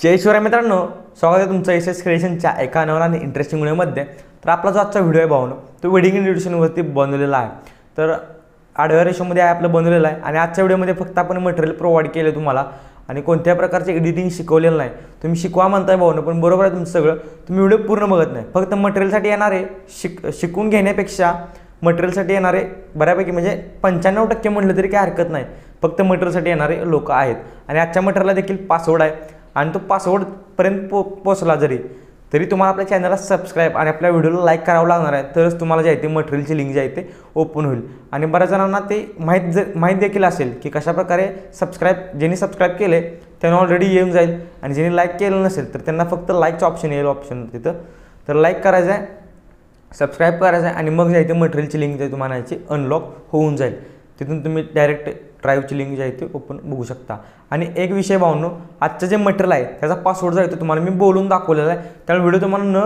जय शिवराय मित्रांनो, स्वागत आहे तुमचं एस एस क्रिएशनच्या एका नवीन आणि इंटरेस्टिंग व्हिडिओमध्ये। तर आपला जो आजचा व्हिडिओ आहे भावनो तो वेडिंग इन्व्हिटेशनवरती बनवलेला आहे। तर आडव्या रेशोमध्ये आहे आपलं बनवलेलं आहे आणि आजच्या व्हिडिओमध्ये फक्त आपण मटेरियल प्रोव्हाइड केले तुम्हाला आणि कोणत्या प्रकारचे एडिटिंग शिकवलेलं नाही। तुम्ही शिकवा म्हणताय भावनो, पण बरोबर आहे तुमचं सगळं, तुम्ही व्हिडिओ पूर्ण बघत नाही। फक्त मटेरियलसाठी येणारे शिकून घेण्यापेक्षा मटेरियलसाठी येणारे बऱ्यापैकी म्हणजे 95% म्हटलं तरी काही हरकत नाही, फक्त मटेरियलसाठी येणारे लोक आहेत। आणि आजच्या मटेरियलला देखील पासवर्ड आहे आणि तो पासवर्डपर्यंत पोचला तरी तुम्हाला आपल्या चॅनलला सबस्क्राईब आणि आपल्या व्हिडिओला लाईक करावं लागणार आहे, तरच तुम्हाला जे आहे ते मटेरियलची लिंक जे आहे ते ओपन होईल। आणि बऱ्याच जणांना ते माहीत देखील असेल की कशाप्रकारे ज्यांनी सबस्क्राईब केले त्यांना ऑलरेडी येऊन जाईल आणि ज्यांनी लाईक केलं नसेल तर त्यांना फक्त लाईकचं ऑप्शन येईल ऑप्शन तिथं। तर लाईक करायचं आहे, सबस्क्राईब करायचं आहे आणि मग जे आहे ते मटेरियलची लिंक जे तुम्हाला याची अनलॉक होऊन जाईल। तिथून तुम्ही डायरेक्ट ड्राईव्हची लिंक जी आहे ते ओपन बघू शकता। आणि एक विषय भावनो, आजचं जे मटेरियल आहे त्याचा पासवर्ड जो आहे तो तुम्हाला मी बोलून दाखवलेला आहे, त्यामुळे व्हिडिओ तुम्हाला न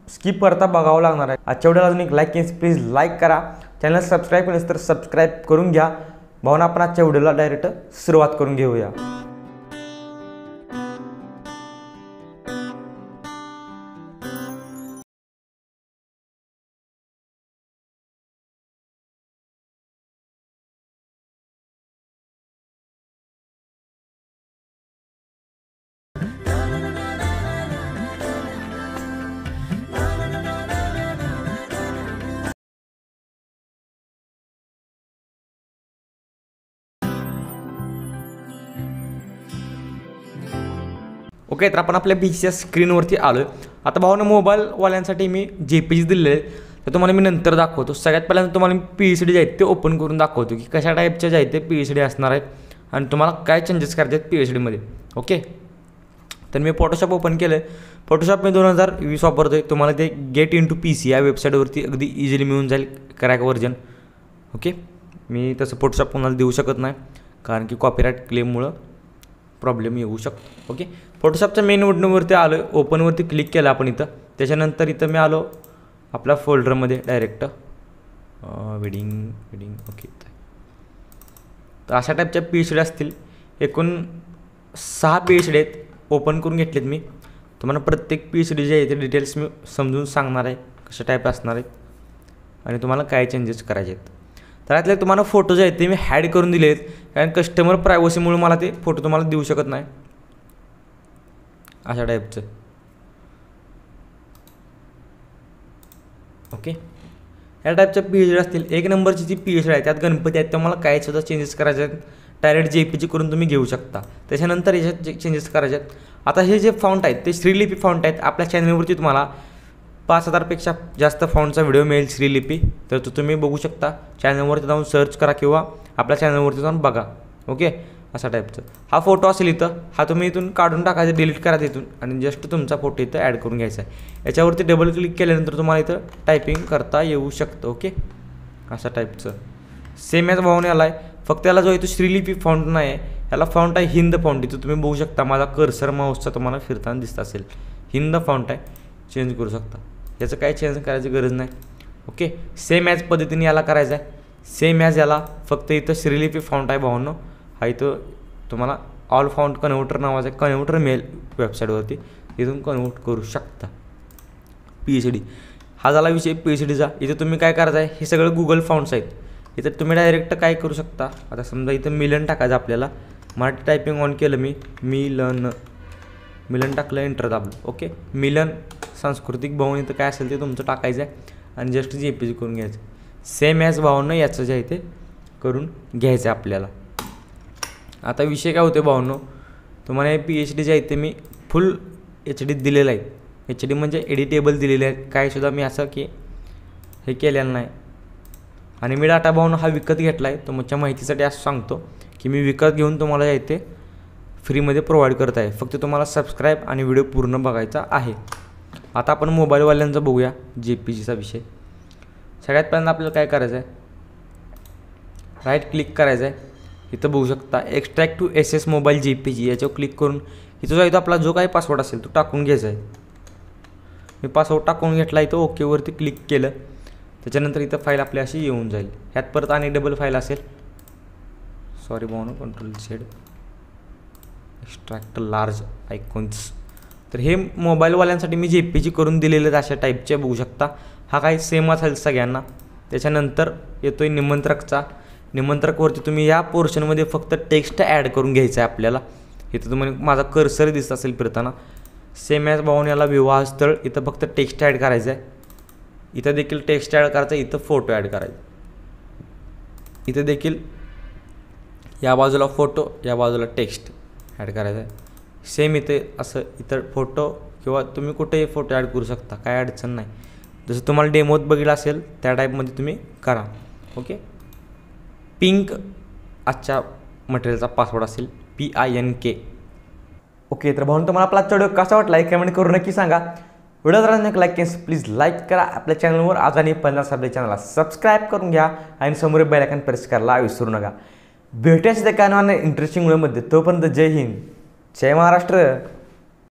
स्किप करता बघावं लागणार आहे। आजच्या व्हिडिओला अजून एक लाईक केस प्लीज लाईक करा, चॅनल सबस्क्राईब केलं तर सबस्क्राईब करून घ्या। भावना आपण आजच्या व्हिडिओला डायरेक्ट सुरुवात करून घेऊया। ओके, तर आपण आपल्या पीसीच्या स्क्रीनवरती आलो आहे। आता भावना मोबाईलवाल्यांसाठी मी JPG दिलेले आहे, तर तुम्हाला मी नंतर दाखवतो। सगळ्यात पहिल्यांदा तुम्हाला मी PhD जे आहेत ते ओपन करून दाखवतो की कशा टाईपच्या जे आहेत ते PhD असणार आहेत आणि तुम्हाला काय चेंजेस करायचे आहेत PhDमध्ये। ओके, तर मी फोटोशॉप ओपन केलं आहे। फोटोशॉप मी 2020 वापरतो आहे। तुम्हाला ते गेट इंटू PC या वेबसाईटवरती अगदी इझिली मिळून जाईल क्रॅक व्हर्जन। ओके, मी तसं फोटोशॉप कोणाला देऊ शकत नाही कारण की कॉपीराईट क्लेममुळं प्रॉब्लेम येऊ शकतो। ओके, फोटोशॉपच्या मेन विंडोवरती आलो आहे, ओपनवरती क्लिक केलं आपण इथं। त्याच्यानंतर इथं मी आलो आपल्या फोल्डरमध्ये डायरेक्ट वेडिंग ओके। तर अशा टाईपच्या PhD असतील, एकूण 6 PhD आहेत, ओपन करून घेतलेत मी। तुम्हाला प्रत्येक PhD जे आहे ते डिटेल्स मी समजून सांगणार आहे कशा टाईप असणार आहेत आणि तुम्हाला काय चेंजेस करायचे आहेत। तर यातले तुम्हाला फोटो जे आहेत ते मी हॅड करून दिले आहेत, कारण कस्टमर प्रायव्हसीमुळे मला ते फोटो तुम्हाला देऊ शकत नाही अशा टाईपचं। ओके, या टाईपच्या PhD असतील। एक नंबरची जी PhD आहे त्यात गणपती आहेत, तुम्हाला काय सुद्धा चेंजेस करायचे आहेत डायरेक्ट JPG करून तुम्ही घेऊ शकता। त्याच्यानंतर याच्यात जे चेंजेस करायचे आहेत, आता हे जे फॉन्ट आहेत ते श्रीलिपी फॉन्ट आहेत। आपल्या चॅनलवरती तुम्हाला 5000पेक्षा जास्त फॉन्टचा व्हिडिओ मिळेल श्रीलिपी, तर तो तुम्ही बघू शकता। चॅनलवरती जाऊन सर्च करा किंवा आपल्या चॅनलवरती जाऊन बघा। ओके, अशा टाईपचं हा फोटो असेल इथं, हा तुम्ही इथून काढून टाकायचा, डिलीट करा तिथून आणि जस्ट तुमचा फोटो इथं ॲड करून घ्यायचा आहे। याच्यावरती डबल क्लिक केल्यानंतर तुम्हाला इथं टायपिंग करता येऊ शकतं। ओके, अशा टाईपचं सेम याच भावने आला आहे, फक्त याला जो आहे तो श्रीलिपी फॉन्ट नाही आहे, याला फॉन्ट आहे हिंद फॉन्ट। इथं तुम्ही बघू शकता, माझा कर्सर माऊसचा तुम्हाला फिरताना दिसत असेल, हिंद फॉन्ट आहे, चेंज करू शकता। याचं काही चेंज करायची गरज नाही। ओके, सेम ॲज पद्धतीने याला करायचं आहे, सेम ॲज याला, फक्त इथं श्रीलिपी फॉन्ट आहे भावनो, हा इथं तुम्हाला ऑल फॉन्ट कन्व्हर्टर नावाचं कन्व्हर्टर मिळेल वेबसाईटवरती, इथून कन्व्हर्ट करू शकता। PhD हा झाला विषय PhDचा। इथं तुम्ही काय करायचं आहे, हे सगळं गुगल फॉन्ट्स आहेत, इथं तुम्ही डायरेक्ट काय करू शकता। आता समजा इथं मिलन टाकायचं आपल्याला, मराठी टायपिंग ऑन केलं मी, मिलन टाकलं, एंटर दाबलं। ओके, मिलन सांस्कृतिक भवन इथं काय असेल ते तुमचं टाकायचं आहे आणि जस्ट JPG करून घ्यायचं। सेम ॲज भावनं याचं जे आहे ते करून घ्यायचं आहे आपल्याला। आता विषय काय होते भावनो, तुम्हाला हे PhD जे आहे ते मी फुल HD दिलेलं आहे। HD म्हणजे एडिटेबल दिलेले आहेत, काहीसुद्धा मी असं की हे केलेलं नाही। आणि मी डाटा भावनो हा विकत घेतला आहे, तुमच्या माहितीसाठी असं सांगतो की मी विकत घेऊन तुम्हाला जे आहे ते फ्रीमध्ये प्रोव्हाइड करत आहे, फक्त तुम्हाला सबस्क्राईब आणि व्हिडिओ पूर्ण बघायचा आहे। आता आपण मोबाईलवाल्यांचं बघूया JPGचा विषय। सगळ्यात पहिल्यांदा आपल्याला काय करायचं आहे, राईट क्लिक करायचं आहे, इथं बघू शकता extract to SS mobile JPG, याच्यावर क्लिक करून इथं जो आहे तो आपला जो काही पासवर्ड असेल तो टाकून घ्यायचा आहे। मी पासवर्ड टाकून घेतला, इथं ओकेवरती क्लिक केलं, त्याच्यानंतर इथं फाईल आपली अशी येऊन जाईल। ह्यात परत आणि डबल फाईल असेल, सॉरी भावनो, Ctrl Z, extract large icons तर हे मोबाईलवाल्यांसाठी मी JPG करून दिलेले आहेत अशा टाईपचे बघू शकता. हा काही सेम असेल सगळ्यांना. त्याच्यानंतर येतोय निमंत्रकचा. निमंत्रकवरती तुम्ही या पोर्शनमध्ये फक्त टेक्स्ट ॲड करून घ्यायचं आहे आपल्याला. इथं तुम्हाला माझा कर्सर दिसत असेल फिरताना. सेम ॲज भाऊन याला विवाहस्थळ इथं फक्त टेक्स्ट ॲड करायचं आहे. इथं देखील टेक्स्ट ॲड करायचं, इथं फोटो ॲड करायचा. इथं देखील या बाजूला फोटो, या बाजूला टेक्स्ट ॲड करायचं आहे. सेम इथे असं इतर फोटो किंवा तुम्ही कुठेही फोटो ॲड करू शकता, काय अडचण नाही. जसं तुम्हाला डेमोत बघितलं असेल त्या टाईपमध्ये तुम्ही करा. ओके. पिंक आजच्या मटेरियलचा पासवर्ड असेल PINK. ओके. तर भाऊन तुम्हाला आपला आजचा व्हिडिओ कसा वाटला कमेंट करून नक्की सांगा. व्हिडिओ जर लाईक केस प्लीज लाईक करा. आपल्या चॅनलवर आज आणि पहिल्यांदा आपल्या चॅनलला सबस्क्राईब करून घ्या आणि समोर बेल आयकॉन प्रेस करायला विसरू नका. भेटूयाच त्या इंटरेस्टिंग व्हिडिओमध्ये. तोपर्यंत जय हिंद, जय महाराष्ट्र.